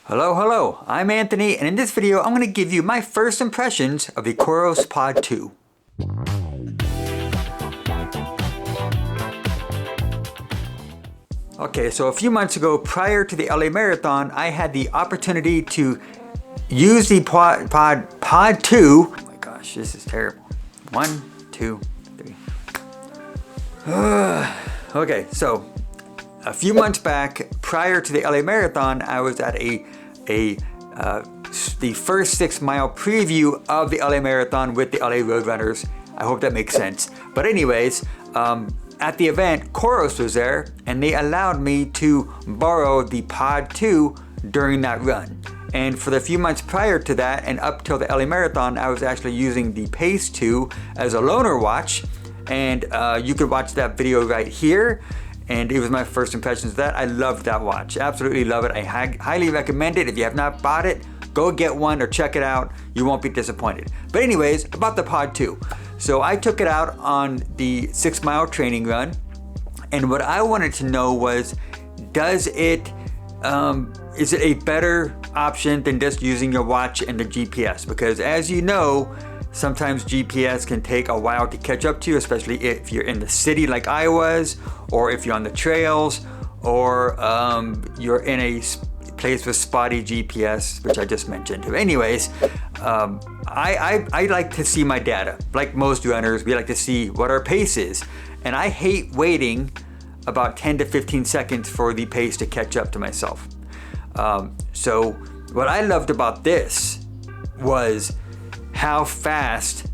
Hello, I'm Anthony, and in this video I'm going to give you my first impressions of the Coros Pod 2. Okay, so a few months ago, prior to the LA Marathon, I had the opportunity to use the Pod 2. Oh my gosh, this is terrible. 1, 2, 3. Okay, so a few months back, prior to the LA Marathon, I was at the first 6-mile preview of the LA Marathon with the LA Roadrunners. I hope that makes sense. But anyways, at the event, Coros was there, and they allowed me to borrow the Pod 2 during that run. And for the few months prior to that, and up till the LA Marathon, I was actually using the Pace 2 as a loaner watch. And you could watch that video right here. And it was my first impressions of that. I loved that watch. Absolutely love it. I highly recommend it. If you have not bought it, go get one or check it out. You won't be disappointed. But anyways, about the Pod 2. So I took it out on the 6-mile training run. And what I wanted to know was, is it a better option than just using your watch and the GPS? Because as you know, sometimes GPS can take a while to catch up to you, especially if you're in the city like I was, or if you're on the trails, or you're in a place with spotty GPS, which I just mentioned. Anyways, I like to see my data. Like most runners, we like to see what our pace is. And I hate waiting about 10 to 15 seconds for the pace to catch up to myself. So what I loved about this was how fast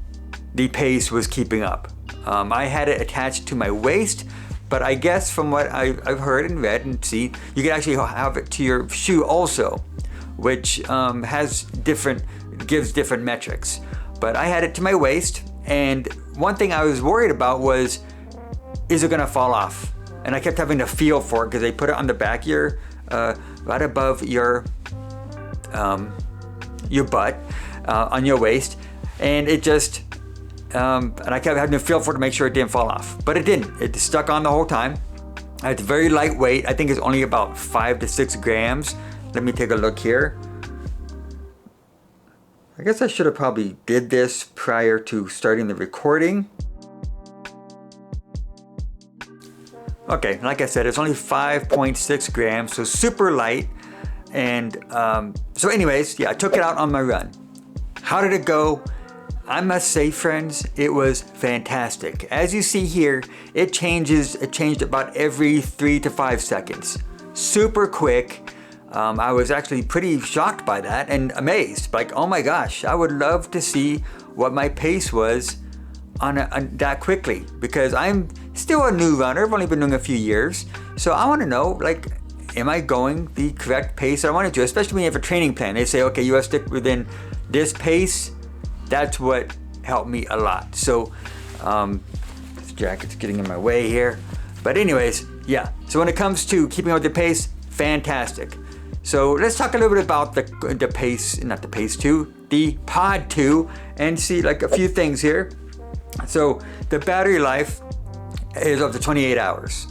the pace was keeping up. I had it attached to my waist, but I guess from what I've heard and read and seen, you can actually have it to your shoe also, which gives different metrics. But I had it to my waist, and one thing I was worried about was, is it gonna fall off? And I kept having to feel for it because they put it on the back of your, right above your butt, on your waist, and it just, and I kept having to feel for it to make sure it didn't fall off, but it didn't. It stuck on the whole time. It's very lightweight. I think it's only about 5 to 6 grams. Let me take a look here. I guess I should have probably did this prior to starting the recording. Okay, like I said, it's only 5.6 grams, so super light. And so anyways, yeah, I took it out on my run. How did it go? I must say, friends, it was fantastic. As you see here, it changed about every 3 to 5 seconds. Super quick. I was actually pretty shocked by that and amazed. Like, oh my gosh, I would love to see what my pace was on that quickly, because I'm still a new runner. I've only been doing a few years. So I want to know, like, am I going the correct pace I wanted to? Especially when you have a training plan. They say, okay, you have to stick within this pace. That's what helped me a lot. So this jacket's getting in my way here. But anyways, yeah. So when it comes to keeping up with the pace, fantastic. So let's talk a little bit about the pace, not the Pace 2, the Pod 2, and see like a few things here. So the battery life is up to 28 hours.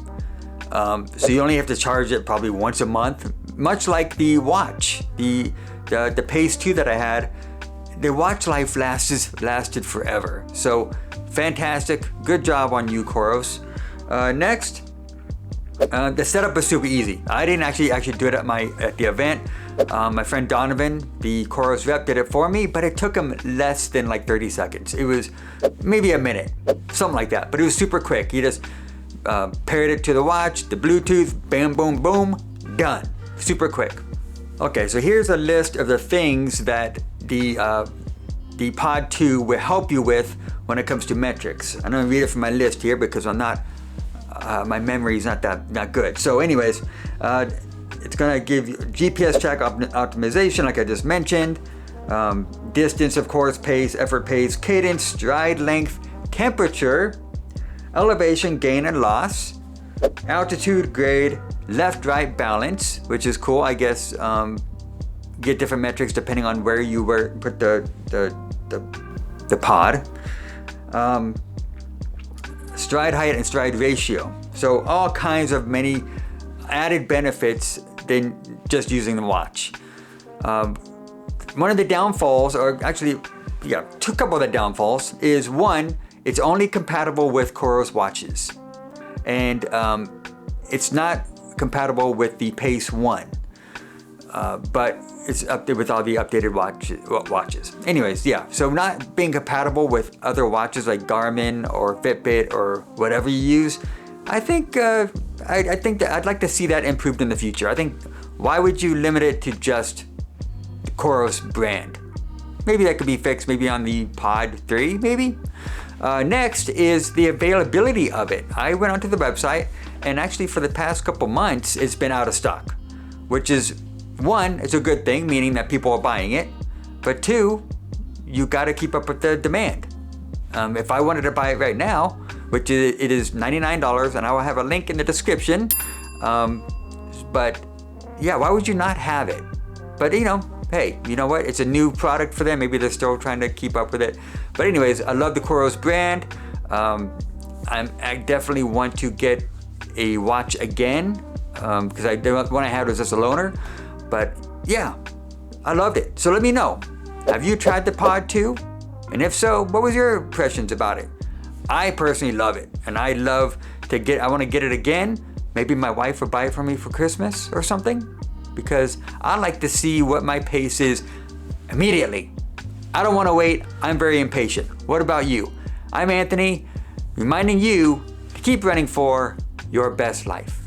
So you only have to charge it probably once a month, much like the watch. The Pace 2 that I had, the watch life lasted forever. So fantastic, good job on you, Coros. Next, the setup was super easy. I didn't actually do it at the event. My friend Donovan, the Coros rep, did it for me, but it took him less than like 30 seconds. It was maybe a minute, something like that. But it was super quick. He just paired it to the watch, the Bluetooth, bam, boom, boom, done. Super quick. Okay, so here's a list of the things that the Pod 2 will help you with when it comes to metrics. I'm gonna read it from my list here because my memory is not that good. So anyways, it's gonna give you GPS track optimization, like I just mentioned, distance, of course, pace, effort pace, cadence, stride length, temperature, elevation, gain and loss, altitude, grade, left-right balance, which is cool, I guess. Get different metrics depending on where you put the pod. Stride height and stride ratio. So all kinds of many added benefits than just using the watch. One of the downfalls, or actually, yeah, couple of the downfalls, is one, it's only compatible with Coros watches. And it's not compatible with the Pace 1. But it's up there with all the updated watches. Anyways, yeah, so not being compatible with other watches like Garmin or Fitbit or whatever you use, I think I think that I'd like to see that improved in the future. I think, why would you limit it to just the Coros brand? Maybe that could be fixed maybe on the Pod 3, maybe. Next is the availability of it. I went onto the website, and actually for the past couple months, it's been out of stock, which is, one, it's a good thing, meaning that people are buying it. But two, you got to keep up with the demand. If I wanted to buy it right now, which it is $99, and I will have a link in the description. But yeah, why would you not have it? But hey, you know what? It's a new product for them. Maybe they're still trying to keep up with it. But anyways, I love the Coros brand. I definitely want to get a watch again, because the one I had was just a loaner. But yeah, I loved it. So let me know. Have you tried the Pod 2? And if so, what was your impressions about it? I personally love it, and I want to get it again. Maybe my wife would buy it for me for Christmas or something, because I like to see what my pace is immediately. I don't want to wait. I'm very impatient. What about you? I'm Anthony, reminding you to keep running for your best life.